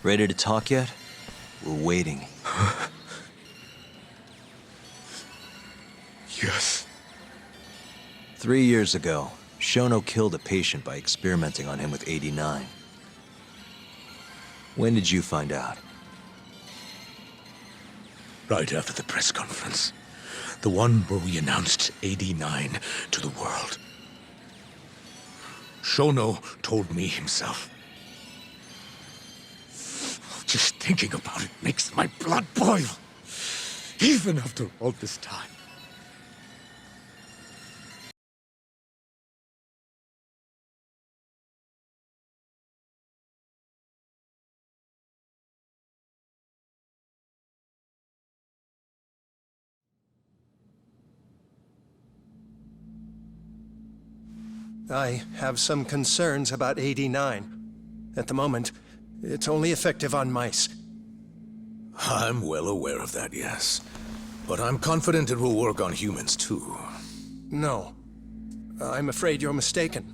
Ready to talk yet? We're waiting. Yes. 3 years ago, Shono killed a patient by experimenting on him with 89. When did you find out? Right after the press conference. The one where we announced 89 to the world. Shono told me himself. Just thinking about it makes my blood boil. Even after all this time. I have some concerns about 89. At the moment, it's only effective on mice. I'm well aware of that, yes. But I'm confident it will work on humans, too. No. I'm afraid you're mistaken.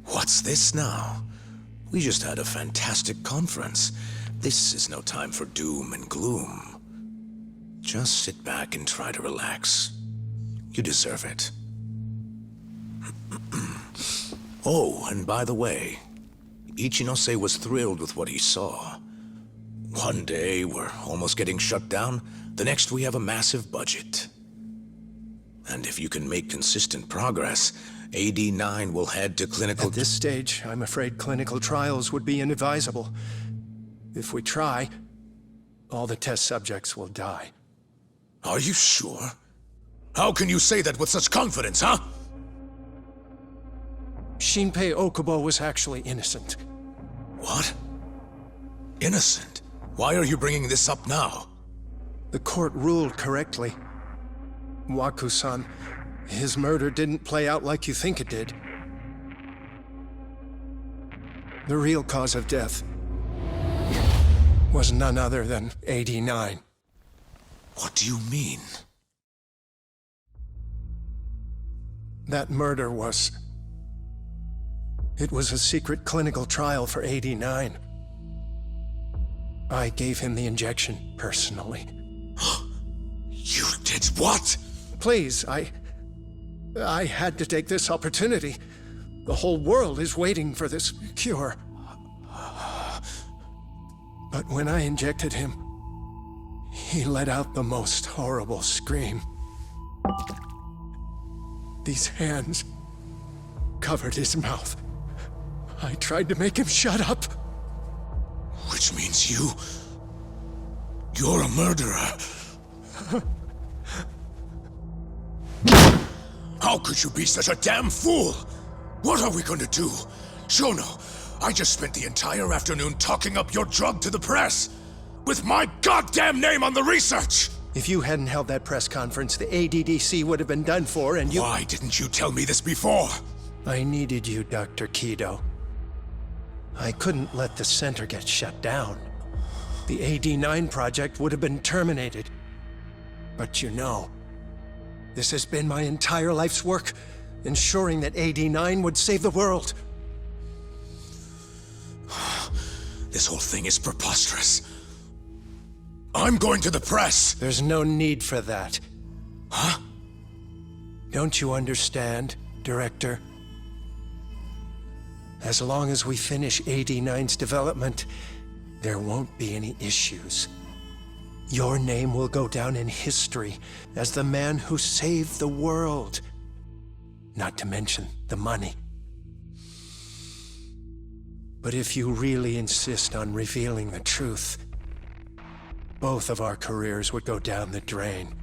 What's this now? We just had a fantastic conference. This is no time for doom and gloom. Just sit back and try to relax. You deserve it. Oh, and by the way, Ichinose was thrilled with what he saw. One day, we're almost getting shut down. The next, we have a massive budget. And if you can make consistent progress, AD9 will head to clinical... At this stage, I'm afraid clinical trials would be inadvisable. If we try, all the test subjects will die. Are you sure? How can you say that with such confidence, huh? Shinpei Okubo was actually innocent. What? Innocent? Why are you bringing this up now? The court ruled correctly. Waku-san, his murder didn't play out like you think it did. The real cause of death was none other than 89. What do you mean? That murder was... It was a secret clinical trial for 89. I gave him the injection, personally. You did what? Please, I had to take this opportunity. The whole world is waiting for this cure. But when I injected him, he let out the most horrible scream. These hands covered his mouth. I tried to make him shut up. Which means you're a murderer. How could you be such a damn fool? What are we going to do? Shono, I just spent the entire afternoon talking up your drug to the press. With my goddamn name on the research! If you hadn't held that press conference, the ADDC would have been done for, and you... Why didn't you tell me this before? I needed you, Dr. Kido. I couldn't let the center get shut down. The AD9 project would have been terminated. But you know, this has been my entire life's work, ensuring that AD9 would save the world. This whole thing is preposterous. I'm going to the press! There's no need for that. Huh? Don't you understand, Director? As long as we finish AD9's development, there won't be any issues. Your name will go down in history as the man who saved the world. Not to mention the money. But if you really insist on revealing the truth, both of our careers would go down the drain.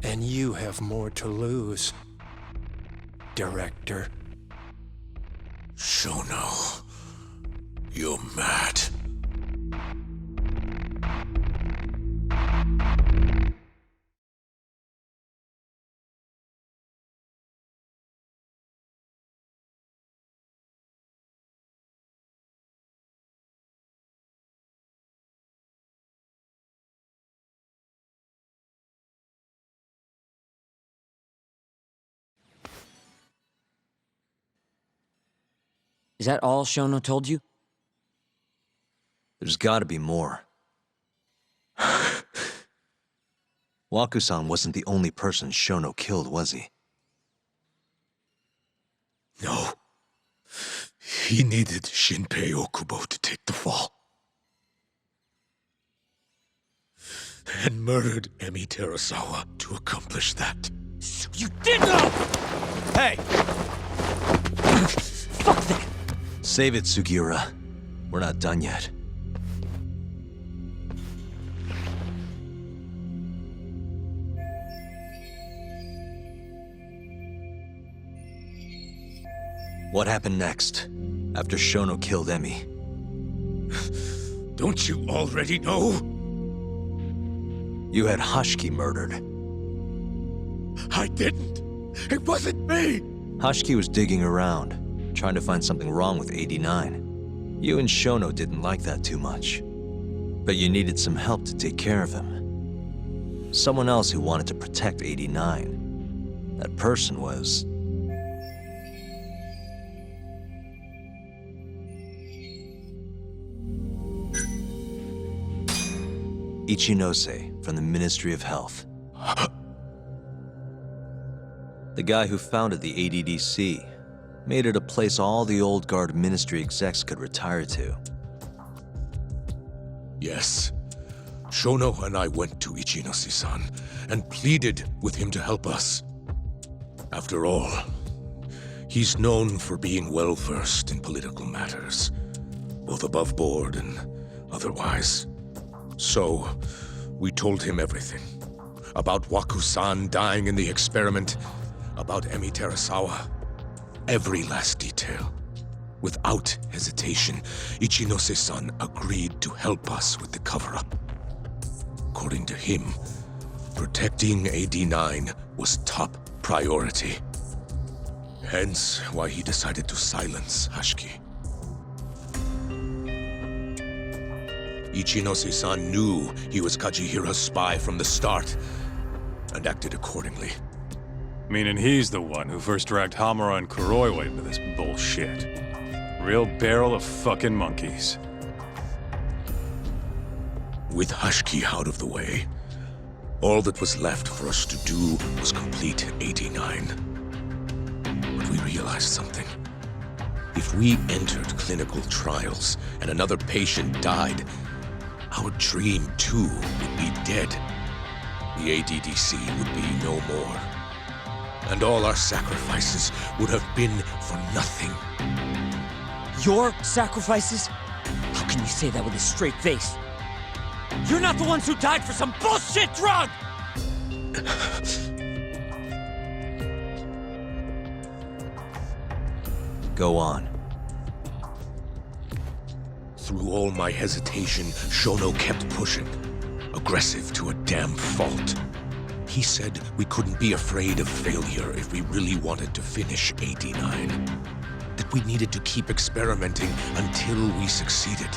And you have more to lose, Director. Shono, you're mad. Is that all Shono told you? There's gotta be more. Wakusan wasn't the only person Shono killed, was he? No. He needed Shinpei Okubo to take the fall. And murdered Emi Terasawa to accomplish that. So you did know! Hey! Fuck that! Save it, Sugiura. We're not done yet. What happened next, after Shono killed Emi? Don't you already know? You had Hashiki murdered. I didn't. It wasn't me. Hashiki was digging around, trying to find something wrong with 89. You and Shono didn't like that too much. But you needed some help to take care of him. Someone else who wanted to protect 89. That person was... Ichinose from the Ministry of Health. The guy who founded the ADDC made it a place all the old guard ministry execs could retire to. Yes. Shono and I went to Ichinose-san and pleaded with him to help us. After all, he's known for being well-versed in political matters, both above board and otherwise. So, we told him everything. About Wakusan dying in the experiment, about Emi Terasawa. Every last detail. Without hesitation, Ichinose-san agreed to help us with the cover-up. According to him, protecting AD9 was top priority. Hence why he decided to silence Hashiki. Ichinose-san knew he was Kajihira's spy from the start, and acted accordingly. Meaning he's the one who first dragged Hamura and Kuroiwa into this bullshit. Real barrel of fucking monkeys. With Hashiki out of the way, all that was left for us to do was complete 89. But we realized something. If we entered clinical trials and another patient died, our dream too would be dead. The ADDC would be no more. And all our sacrifices would have been for nothing. Your sacrifices? How can you say that with a straight face? You're not the ones who died for some bullshit drug! Go on. Through all my hesitation, Shono kept pushing. Aggressive to a damn fault. He said we couldn't be afraid of failure if we really wanted to finish 89. That we needed to keep experimenting until we succeeded.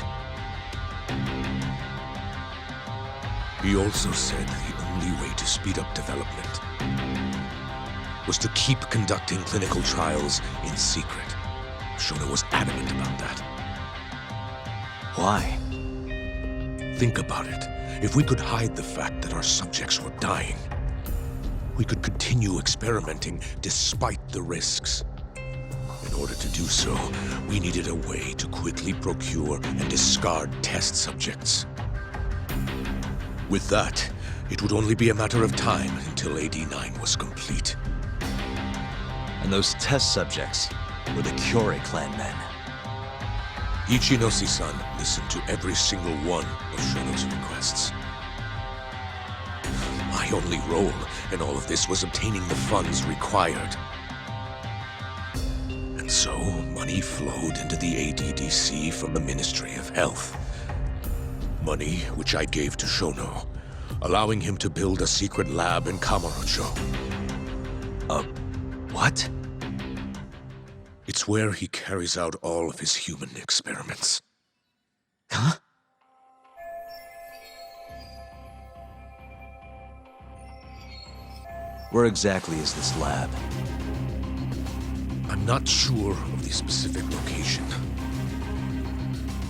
He also said the only way to speed up development was to keep conducting clinical trials in secret. Shono was adamant about that. Why? Think about it. If we could hide the fact that our subjects were dying, we could continue experimenting despite the risks. In order to do so, we needed a way to quickly procure and discard test subjects. With that, it would only be a matter of time until AD9 was complete. And those test subjects were the Kyorei clan men. Ichinose-san listened to every single one of Shono's requests. My only role in all of this was obtaining the funds required. And so, money flowed into the ADDC from the Ministry of Health. Money which I gave to Shono, allowing him to build a secret lab in Kamurocho. What? It's where he carries out all of his human experiments. Huh? Where exactly is this lab? I'm not sure of the specific location.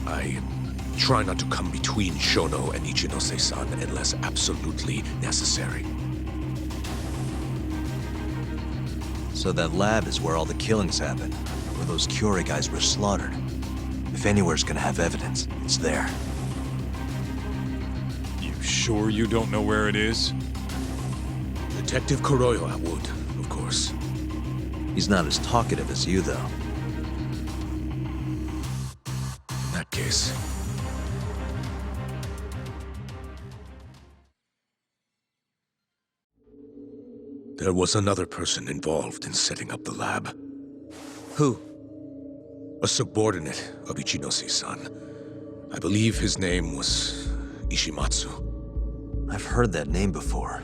I Try not to come between Shono and Ichinose-san unless absolutely necessary. So that lab is where all the killings happened, where those Curie guys were slaughtered. If anywhere's gonna have evidence, it's there. You sure you don't know where it is? Detective Kuroiwa would, of course. He's not as talkative as you, though. In that case... There was another person involved in setting up the lab. Who? A subordinate of Ichinose-san. I believe his name was Ishimatsu. I've heard that name before.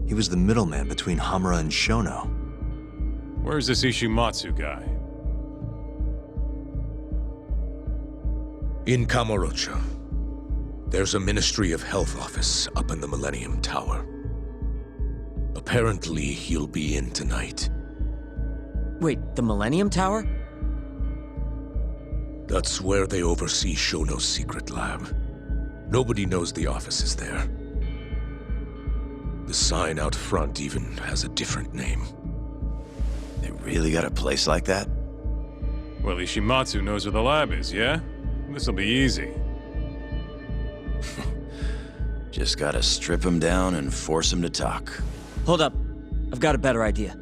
He was the middleman between Hamura and Shono. Where's this Ishimatsu guy? In Kamurocho. There's a Ministry of Health office up in the Millennium Tower. Apparently, he'll be in tonight. Wait, the Millennium Tower? That's where they oversee Shono's secret lab. Nobody knows the office is there. The sign out front even has a different name. They really got a place like that? Well, Ishimatsu knows where the lab is, yeah? This'll be easy. Just gotta strip him down and force him to talk. Hold up. I've got a better idea.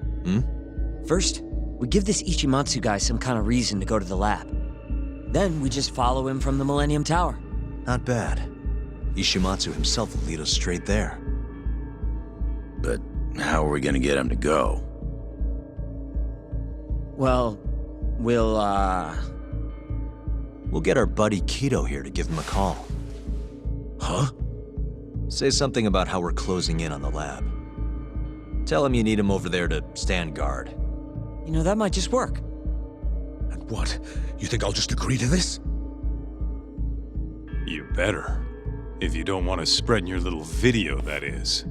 First, we give this Ichimatsu guy some kind of reason to go to the lab. Then we just follow him from the Millennium Tower. Not bad. Ishimatsu himself will lead us straight there. But how are we gonna get him to go? Well, we'll We'll get our buddy Kido here to give him a call. Huh? Say something about how we're closing in on the lab. Tell him you need him over there to stand guard. You know, that might just work. And what? You think I'll just agree to this? You better. If you don't want to spread in your little video, that is.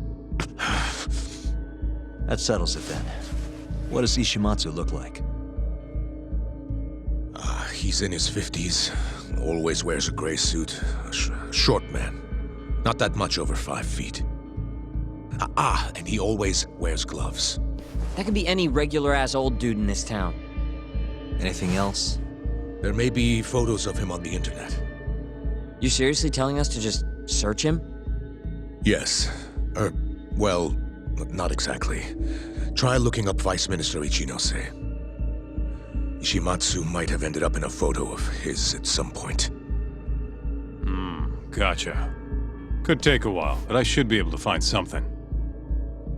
That settles it then. What does Ishimatsu look like? He's in his 50s. Always wears a gray suit. A short man. Not that much over 5 feet. And he always wears gloves. That could be any regular-ass old dude in this town. Anything else? There may be photos of him on the internet. You seriously telling us to just search him? Yes. Well, not exactly. Try looking up Vice Minister Ichinose. Ishimatsu might have ended up in a photo of his at some point. Gotcha. Could take a while, but I should be able to find something.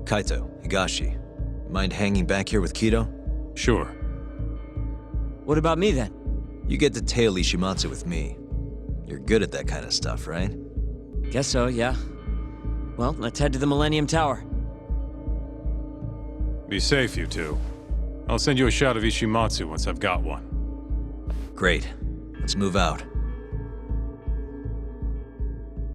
Kaito, Higashi, mind hanging back here with Kido? Sure. What about me then? You get to tail Ishimatsu with me. You're good at that kind of stuff, right? Guess so, yeah. Well, let's head to the Millennium Tower. Be safe, you two. I'll send you a shot of Ishimatsu once I've got one. Great. Let's move out.